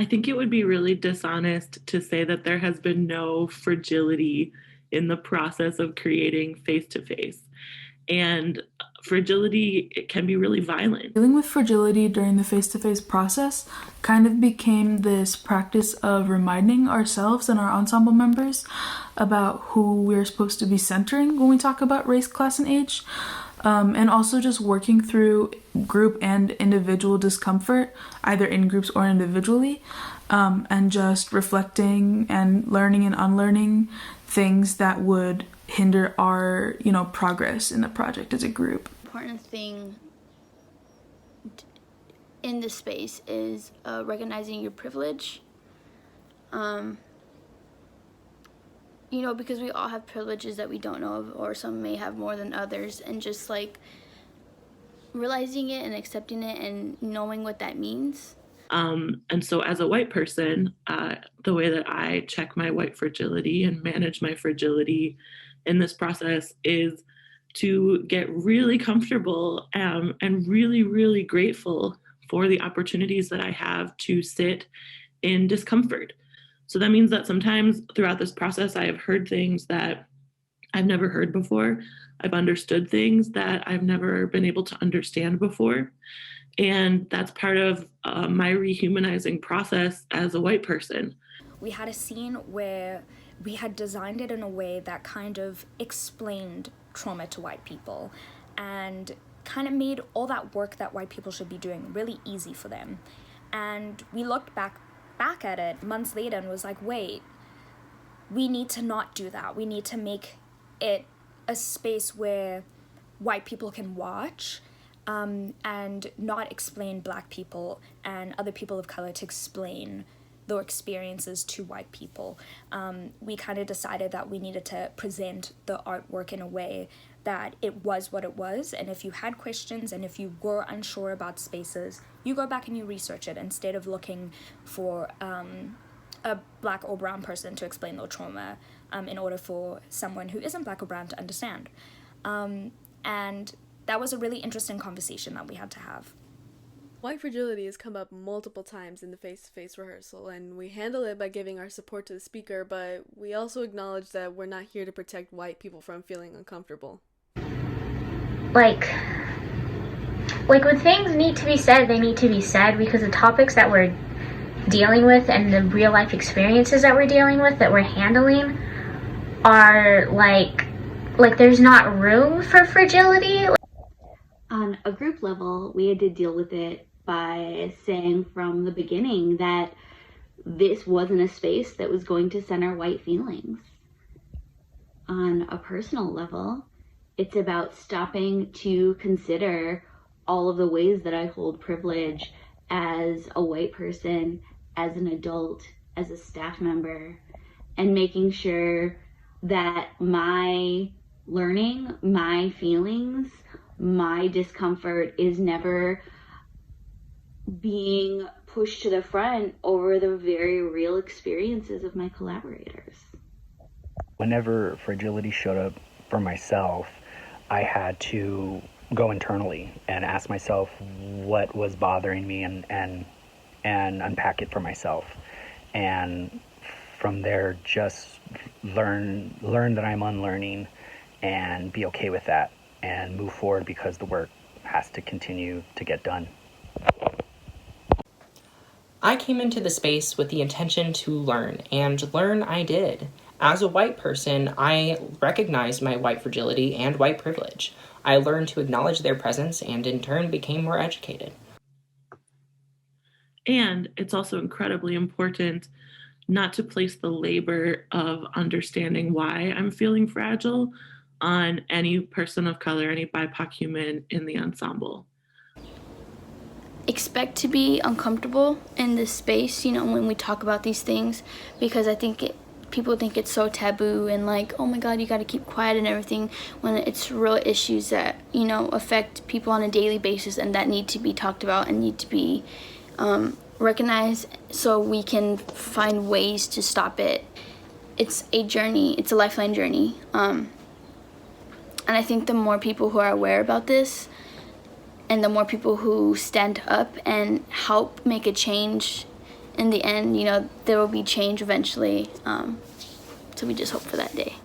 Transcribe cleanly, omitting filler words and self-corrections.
think it would be really dishonest to say that there has been no fragility in the process of creating face to face. And fragility, it can be really violent. Dealing with fragility during the face-to-face process kind of became this practice of reminding ourselves and our ensemble members about who we're supposed to be centering when we talk about race, class, and age. And also just working through group and individual discomfort, either in groups or individually, and just reflecting and learning and unlearning things that would hinder our, progress in the project as a group. Important thing in this space is recognizing your privilege. Because we all have privileges that we don't know of, or some may have more than others, and just like realizing it and accepting it and knowing what that means. And so as a white person, the way that I check my white fragility and manage my fragility in this process is to get really comfortable and really, really grateful for the opportunities that I have to sit in discomfort. So that means that sometimes throughout this process, I have heard things that I've never heard before. I've understood things that I've never been able to understand before. And that's part of my rehumanizing process as a white person. We had a scene where we had designed it in a way that kind of explained trauma to white people and kind of made all that work that white people should be doing really easy for them. And we looked back at it months later and was like, wait, we need to not do that. We need to make it a space where white people can watch and not explain Black people and other people of color to explain their experiences to white people. We kind of decided that we needed to present the artwork in a way that it was what it was, and if you had questions and if you were unsure about spaces, you go back and you research it instead of looking for a Black or brown person to explain their trauma in order for someone who isn't Black or brown to understand. And that was a really interesting conversation that we had to have. White fragility has come up multiple times in the face-to-face rehearsal, and we handle it by giving our support to the speaker, but we also acknowledge that we're not here to protect white people from feeling uncomfortable. Like when things need to be said, they need to be said, because the topics that we're dealing with and the real life experiences that we're dealing with, that we're handling, are like there's not room for fragility. On a group level, we had to deal with it by saying from the beginning that this wasn't a space that was going to center white feelings. On a personal level, it's about stopping to consider all of the ways that I hold privilege as a white person, as an adult, as a staff member, and making sure that my learning, my feelings, my discomfort is never being pushed to the front over the very real experiences of my collaborators. Whenever fragility showed up for myself, I had to go internally and ask myself what was bothering me and unpack it for myself. And from there, just learn that I'm unlearning and be okay with that and move forward, because the work has to continue to get done. I came into the space with the intention to learn, and learn I did. As a white person, I recognized my white fragility and white privilege. I learned to acknowledge their presence and in turn became more educated. And it's also incredibly important not to place the labor of understanding why I'm feeling fragile on any person of color, any BIPOC human in the ensemble. Expect to be uncomfortable in this space, when we talk about these things, because I think people think it's so taboo and like, oh my God, you got to keep quiet and everything, when it's real issues that, affect people on a daily basis and that need to be talked about and need to be recognized so we can find ways to stop it. It's a journey. It's a lifeline journey. And I think the more people who are aware about this and the more people who stand up and help make a change in the end, you know, there will be change eventually. So we just hope for that day.